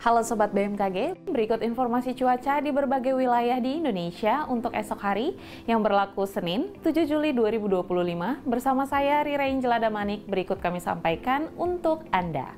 Halo Sobat BMKG, berikut informasi cuaca di berbagai wilayah di Indonesia untuk esok hari yang berlaku Senin 7 Juli 2025 bersama saya Rira Injelada Manik. Berikut kami sampaikan untuk Anda.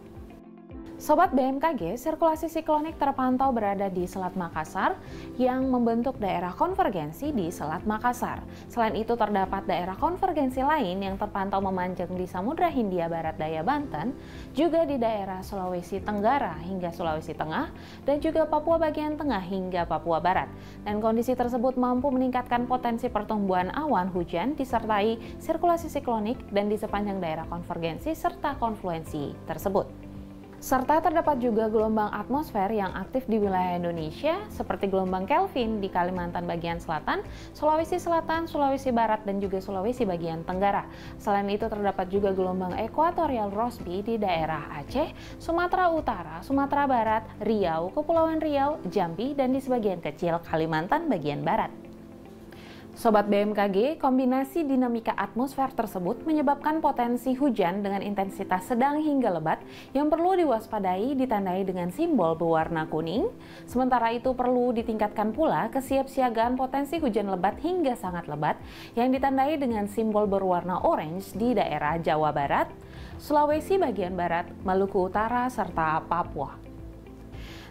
Sobat BMKG, sirkulasi siklonik terpantau berada di Selat Makassar yang membentuk daerah konvergensi di Selat Makassar. Selain itu terdapat daerah konvergensi lain yang terpantau memanjang di Samudra Hindia Barat Daya Banten, juga di daerah Sulawesi Tenggara hingga Sulawesi Tengah, dan juga Papua bagian tengah hingga Papua Barat. Dan kondisi tersebut mampu meningkatkan potensi pertumbuhan awan hujan disertai sirkulasi siklonik dan di sepanjang daerah konvergensi serta konfluensi tersebut. Serta terdapat juga gelombang atmosfer yang aktif di wilayah Indonesia seperti gelombang Kelvin di Kalimantan bagian selatan, Sulawesi Selatan, Sulawesi Barat, dan juga Sulawesi bagian Tenggara. Selain itu terdapat juga gelombang ekuatorial Rossby di daerah Aceh, Sumatera Utara, Sumatera Barat, Riau, Kepulauan Riau, Jambi, dan di sebagian kecil Kalimantan bagian Barat. Sobat BMKG, kombinasi dinamika atmosfer tersebut menyebabkan potensi hujan dengan intensitas sedang hingga lebat yang perlu diwaspadai ditandai dengan simbol berwarna kuning. Sementara itu perlu ditingkatkan pula kesiapsiagaan potensi hujan lebat hingga sangat lebat yang ditandai dengan simbol berwarna orange di daerah Jawa Barat, Sulawesi bagian Barat, Maluku Utara, serta Papua.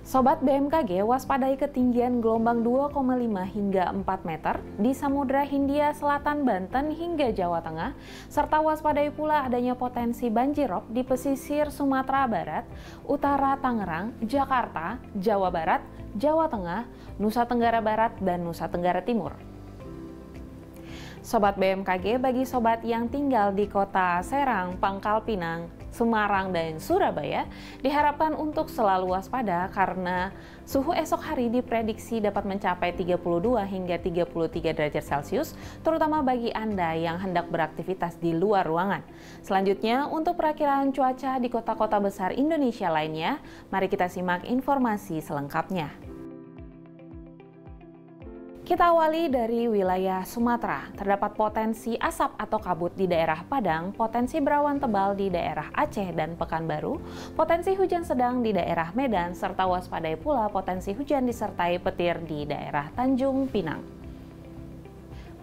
Sobat BMKG, waspadai ketinggian gelombang 2,5 hingga 4 meter di Samudra Hindia Selatan Banten hingga Jawa Tengah, serta waspadai pula adanya potensi banjirop di pesisir Sumatera Barat, Utara Tangerang, Jakarta, Jawa Barat, Jawa Tengah, Nusa Tenggara Barat, dan Nusa Tenggara Timur. Sobat BMKG, bagi sobat yang tinggal di kota Serang, Pangkal Pinang, Semarang, dan Surabaya, diharapkan untuk selalu waspada karena suhu esok hari diprediksi dapat mencapai 32 hingga 33 derajat Celcius, terutama bagi Anda yang hendak beraktivitas di luar ruangan. Selanjutnya, untuk perakiraan cuaca di kota-kota besar Indonesia lainnya, mari kita simak informasi selengkapnya. Kita awali dari wilayah Sumatera. Terdapat potensi asap atau kabut di daerah Padang, potensi berawan tebal di daerah Aceh dan Pekanbaru, potensi hujan sedang di daerah Medan, serta waspadai pula potensi hujan disertai petir di daerah Tanjung Pinang.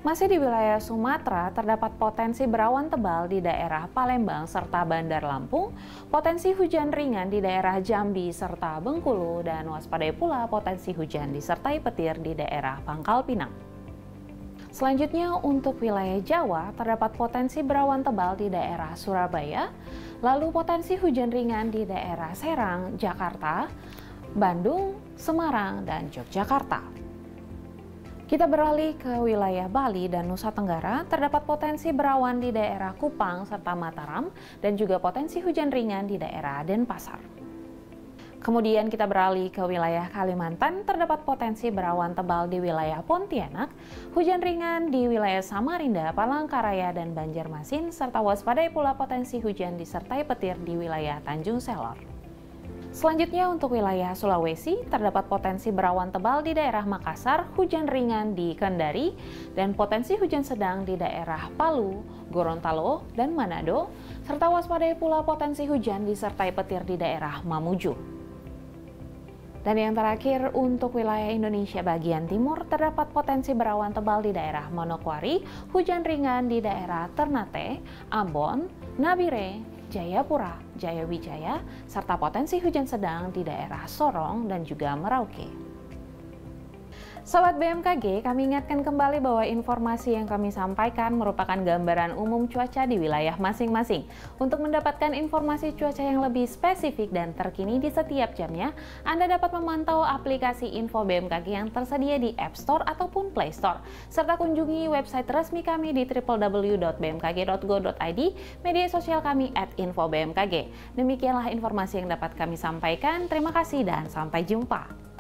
Masih di wilayah Sumatera, terdapat potensi berawan tebal di daerah Palembang serta Bandar Lampung, potensi hujan ringan di daerah Jambi serta Bengkulu, dan waspadai pula potensi hujan disertai petir di daerah Pangkal Pinang. Selanjutnya untuk wilayah Jawa, terdapat potensi berawan tebal di daerah Surabaya, lalu potensi hujan ringan di daerah Serang, Jakarta, Bandung, Semarang, dan Yogyakarta. Kita beralih ke wilayah Bali dan Nusa Tenggara, terdapat potensi berawan di daerah Kupang serta Mataram dan juga potensi hujan ringan di daerah Denpasar. Kemudian kita beralih ke wilayah Kalimantan, terdapat potensi berawan tebal di wilayah Pontianak, hujan ringan di wilayah Samarinda, Palangkaraya, dan Banjarmasin, serta waspadai pula potensi hujan disertai petir di wilayah Tanjung Selor. Selanjutnya untuk wilayah Sulawesi, terdapat potensi berawan tebal di daerah Makassar, hujan ringan di Kendari, dan potensi hujan sedang di daerah Palu, Gorontalo, dan Manado, serta waspadai pula potensi hujan disertai petir di daerah Mamuju. Dan yang terakhir untuk wilayah Indonesia bagian timur, terdapat potensi berawan tebal di daerah Manokwari, hujan ringan di daerah Ternate, Ambon, Nabire, Jayapura, Jayawijaya, serta potensi hujan sedang di daerah Sorong dan juga Merauke. Sobat BMKG, kami ingatkan kembali bahwa informasi yang kami sampaikan merupakan gambaran umum cuaca di wilayah masing-masing. Untuk mendapatkan informasi cuaca yang lebih spesifik dan terkini di setiap jamnya, Anda dapat memantau aplikasi Info BMKG yang tersedia di App Store ataupun Play Store. Serta kunjungi website resmi kami di www.bmkg.go.id, media sosial kami @infobmkg. Demikianlah informasi yang dapat kami sampaikan. Terima kasih dan sampai jumpa.